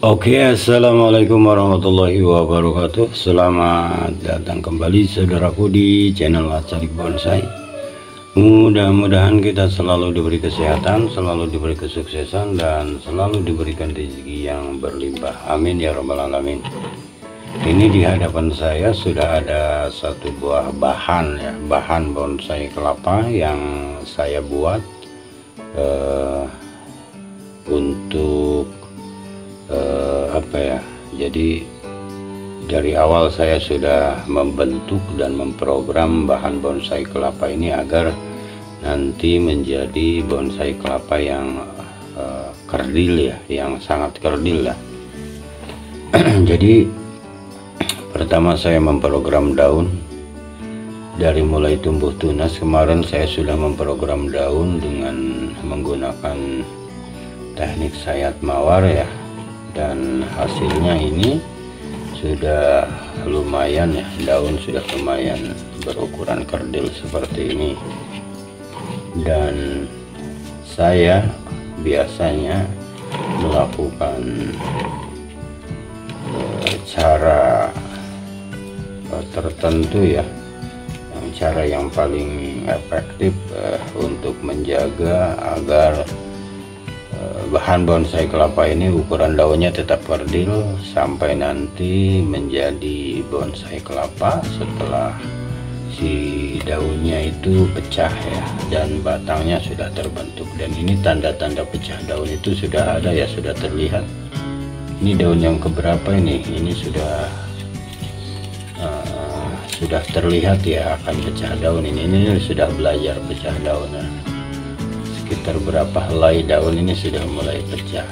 Oke, assalamualaikum warahmatullahi wabarakatuh. Selamat datang kembali saudaraku di channel Acarik Bonsai. Mudah-mudahan kita selalu diberi kesehatan, selalu diberi kesuksesan, dan selalu diberikan rezeki yang berlimpah. Amin ya rabbal alamin. Ini di hadapan saya sudah ada satu buah bahan bonsai kelapa yang saya buat untuk jadi dari awal saya sudah membentuk dan memprogram bahan bonsai kelapa ini agar nanti menjadi bonsai kelapa yang kerdil ya, yang sangat kerdil lah. Jadi pertama saya memprogram daun. Dari mulai tumbuh tunas kemarin saya sudah memprogram daun dengan menggunakan teknik sayat mawar ya, dan hasilnya ini sudah lumayan ya, daun sudah lumayan berukuran kerdil seperti ini. Dan saya biasanya melakukan cara tertentu ya, cara yang paling efektif untuk menjaga agar bahan bonsai kelapa ini ukuran daunnya tetap kerdil sampai nanti menjadi bonsai kelapa setelah si daunnya itu pecah ya, dan batangnya sudah terbentuk. Dan ini tanda-tanda pecah daun itu sudah ada ya, sudah terlihat. Ini daun yang keberapa ini sudah terlihat ya akan pecah daun. Ini sudah belajar pecah daun ya. Sekitar berapa helai daun ini sudah mulai pecah.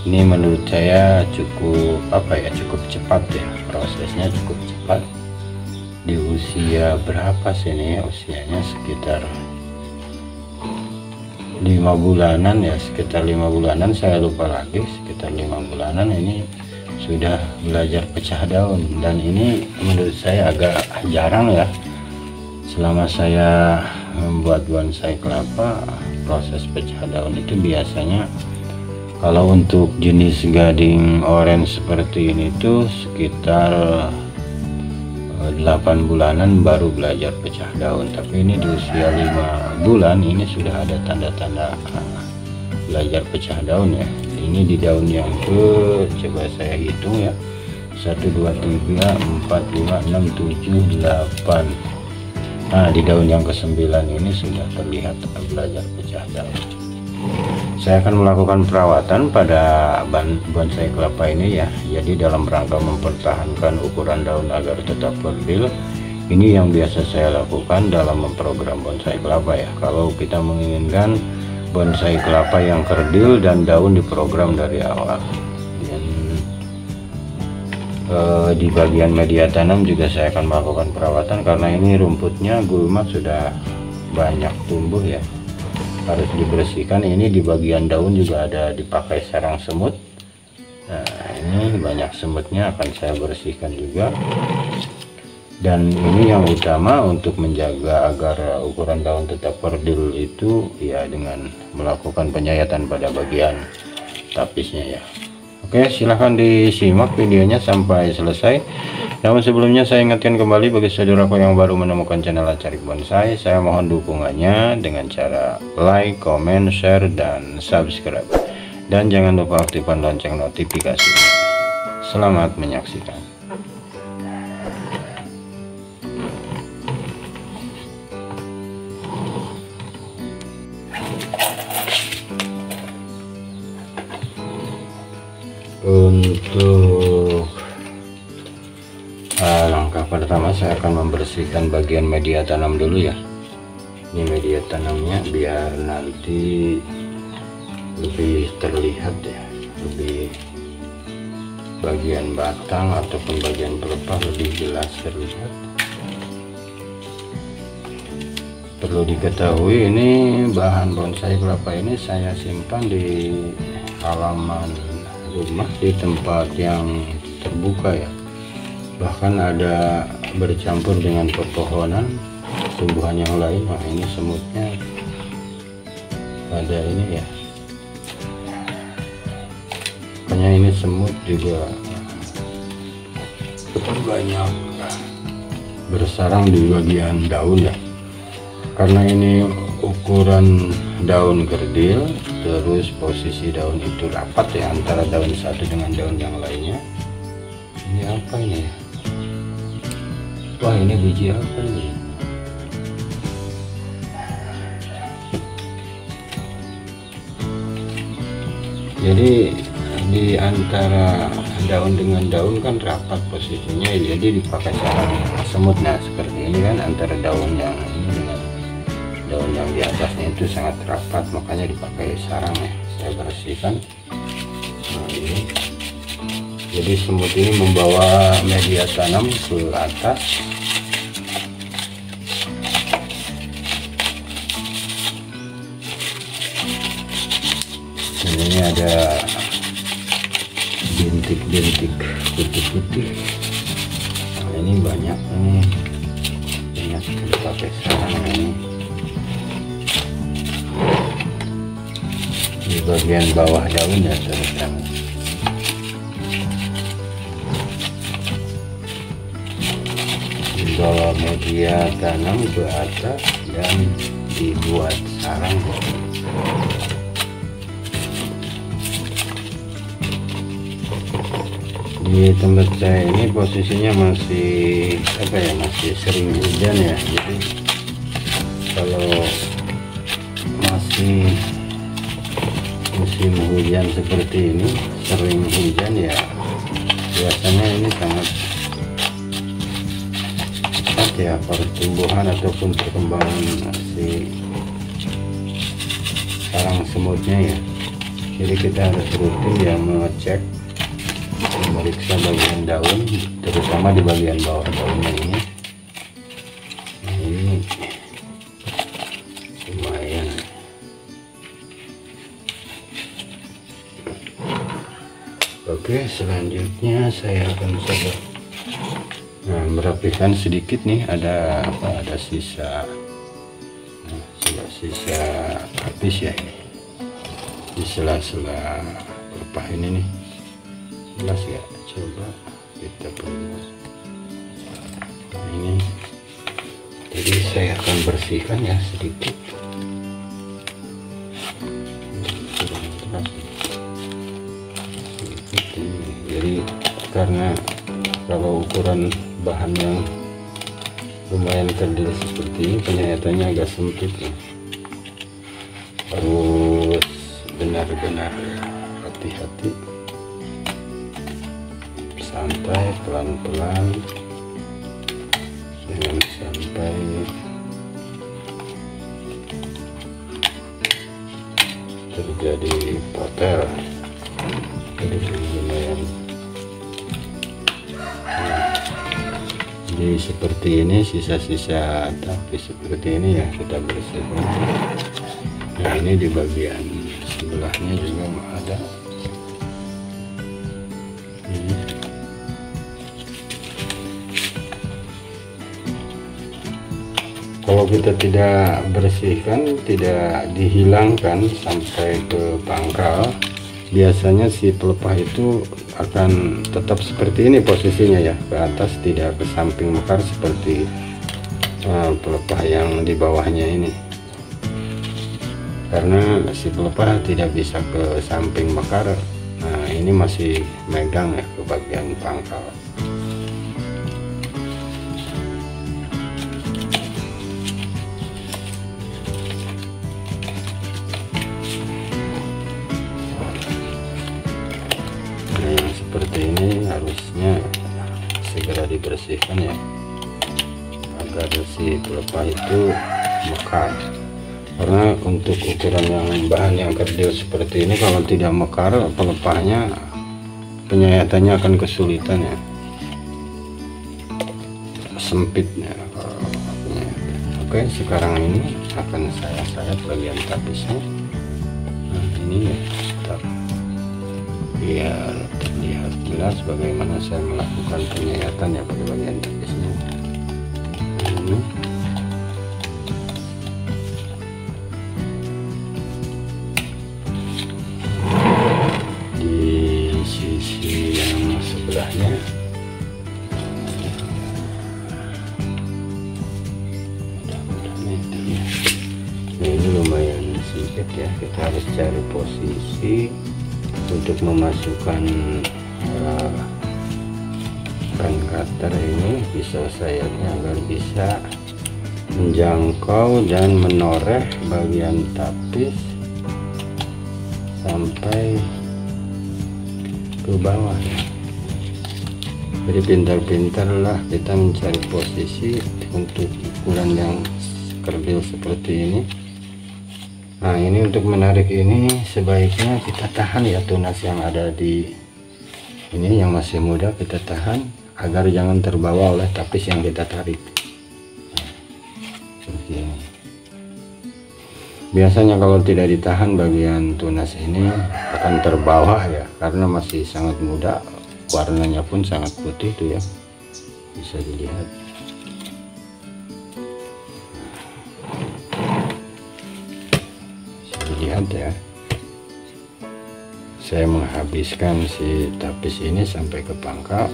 Ini menurut saya cukup cukup cepat ya, prosesnya cukup cepat. Di usia berapa sih ini, usianya sekitar 5 bulanan ya, sekitar 5 bulanan, saya lupa lagi, sekitar 5 bulanan ini sudah belajar pecah daun. Dan ini menurut saya agak jarang ya. Selama saya membuat bonsai kelapa, proses pecah daun itu biasanya kalau untuk jenis gading orange seperti ini tuh sekitar 8 bulanan baru belajar pecah daun. Tapi ini di usia 5 bulan ini sudah ada tanda-tanda belajar pecah daun ya. Ini di daun yang coba saya hitung ya, 1 2 3 4 5 6 7 8. Nah, di daun yang ke-9 ini sudah terlihat belajar pecah daun. Saya akan melakukan perawatan pada bonsai kelapa ini ya. Jadi dalam rangka mempertahankan ukuran daun agar tetap kerdil, ini yang biasa saya lakukan dalam memprogram bonsai kelapa ya. Kalau kita menginginkan bonsai kelapa yang kerdil dan daun diprogram dari awal. Di bagian media tanam juga saya akan melakukan perawatan karena ini rumputnya gulma sudah banyak tumbuh ya, harus dibersihkan. Ini di bagian daun juga ada dipakai sarang semut. Nah, ini banyak semutnya akan saya bersihkan juga. Dan ini yang utama untuk menjaga agar ukuran daun tetap kerdil itu ya, dengan melakukan penyayatan pada bagian tapisnya ya. Oke, silahkan disimak videonya sampai selesai. Namun sebelumnya saya ingatkan kembali bagi saudaraku yang baru menemukan channel Acarik Bonsai, saya mohon dukungannya dengan cara like, comment, share, dan subscribe. Dan jangan lupa aktifkan lonceng notifikasi. Selamat menyaksikan. Untuk langkah pertama saya akan membersihkan bagian media tanam dulu ya. Ini media tanamnya biar nanti lebih terlihat ya, lebih bagian batang ataupun bagian pelepah lebih jelas terlihat. Perlu diketahui ini bahan bonsai kelapa ini saya simpan di halaman rumah, di tempat yang terbuka ya, bahkan ada bercampur dengan pepohonan tumbuhan yang lain. Nah, ini semutnya ada ini ya, makanya ini semut juga banyak bersarang di bagian daun ya, karena ini ukuran daun kerdil, terus posisi daun itu rapat ya antara daun satu dengan daun yang lainnya. Ini apa ini? Wah, ini biji apa ini? Jadi di antara daun dengan daun kan rapat posisinya, jadi dipakai sarang semut. Nah seperti ini kan, antara daun yang ini dengan daun yang di atasnya itu sangat rapat, makanya dipakai sarang ya. Saya bersihkan. Nah, ini jadi semut ini membawa media tanam ke atas. Dan ini ada bintik-bintik putih-putih. Nah, ini banyak dipakai sarang ini. Di bagian bawah daun ya terutama. Dibawa media tanam ke atas dan dibuat sarang. Di tempat saya ini posisinya masih masih sering hujan ya, jadi kalau masih musim hujan seperti ini, sering hujan ya, biasanya ini sangat cepat ya pertumbuhan ataupun perkembangan si sarang semutnya ya. Jadi kita harus rutin ya mengecek, memeriksa bagian daun, terutama di bagian bawah daunnya ini. Nah, ini lumayan. Oke, selanjutnya saya akan coba merapikan sedikit nih. Ada sisa, sisa habis ya ini di sela-sela pelepah ini nih. Jelas ya, coba kita perluas. Nah, ini jadi saya akan bersihkan ya sedikit. Jadi karena kalau ukuran bahan yang lumayan kerdil seperti ini, penyayatannya agak sempit ya. Harus benar-benar hati-hati, santai, pelan-pelan, jangan sampai terjadi potel. Jadi lumayan. Jadi seperti ini, sisa-sisa tapi seperti ini ya kita bersihkan. Nah, ini di bagian sebelahnya juga ada. Ini. Kalau kita tidak bersihkan, tidak dihilangkan sampai ke pangkal, biasanya si pelepah itu akan tetap seperti ini posisinya ya, ke atas, tidak ke samping mekar seperti pelepah yang di bawahnya ini. Karena si pelepah tidak bisa ke samping mekar, nah ini masih megang ya ke bagian pangkal. Seperti ini harusnya segera dibersihkan ya, agar si pelepah itu mekar. Karena untuk ukuran yang bahan yang kerdil seperti ini, kalau tidak mekar pelepahnya, penyayatannya akan kesulitan ya, sempitnya. Oke, sekarang ini akan saya sayat bagian tapisnya. Nah ini ya, biar terlihat jelas bagaimana saya melakukan penyayatan ya pada bagian tapisnya. Ini di cek ya, kita harus cari posisi untuk memasukkan pen cutter ini, pisau sayapnya agar bisa menjangkau dan menoreh bagian tapis sampai ke bawah ya. Jadi pintar-pintarlah kita mencari posisi untuk ukuran yang kerdil seperti ini. Nah, ini untuk menarik ini sebaiknya kita tahan ya, tunas yang ada di ini yang masih muda kita tahan agar jangan terbawa oleh tapis yang kita tarik. Nah, seperti ini. Biasanya kalau tidak ditahan bagian tunas ini akan terbawa ya, karena masih sangat muda, warnanya pun sangat putih tuh ya, bisa dilihat. Lihat ya, saya menghabiskan si tapis ini sampai ke pangkal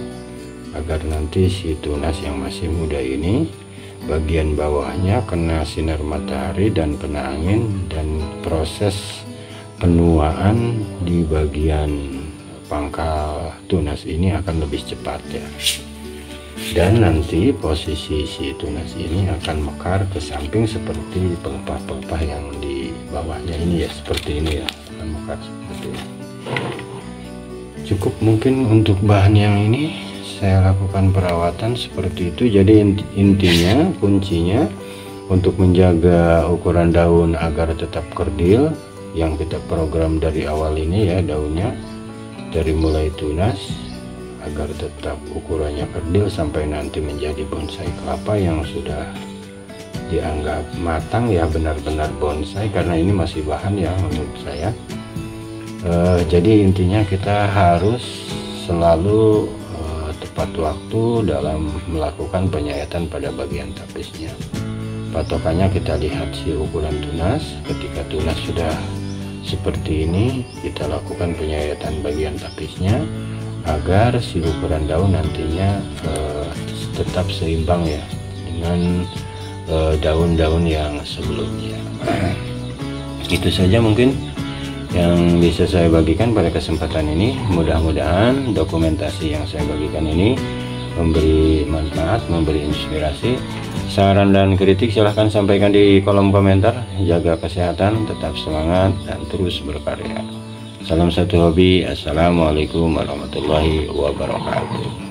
agar nanti si tunas yang masih muda ini bagian bawahnya kena sinar matahari dan kena angin, dan proses penuaan di bagian pangkal tunas ini akan lebih cepat ya. Dan nanti posisi si tunas ini akan mekar ke samping seperti pelepah-pelepah yang di bawahnya ini ya, seperti ini ya, akan mekar seperti ini. Cukup mungkin untuk bahan yang ini saya lakukan perawatan seperti itu. Jadi intinya, kuncinya untuk menjaga ukuran daun agar tetap kerdil yang kita program dari awal ini ya, daunnya dari mulai tunas agar tetap ukurannya kerdil sampai nanti menjadi bonsai kelapa yang sudah dianggap matang ya, benar-benar bonsai, karena ini masih bahan ya menurut saya. Jadi intinya kita harus selalu tepat waktu dalam melakukan penyayatan pada bagian tapisnya. Patokannya kita lihat si ukuran tunas. Ketika tunas sudah seperti ini, kita lakukan penyayatan bagian tapisnya agar si ukuran daun nantinya tetap seimbang ya dengan daun-daun yang sebelumnya. Itu saja mungkin yang bisa saya bagikan pada kesempatan ini. Mudah-mudahan dokumentasi yang saya bagikan ini memberi manfaat, memberi inspirasi. Saran dan kritik silahkan sampaikan di kolom komentar. Jaga kesehatan, tetap semangat, dan terus berkarya. Salam satu hobi. Assalamualaikum warahmatullahi wabarakatuh.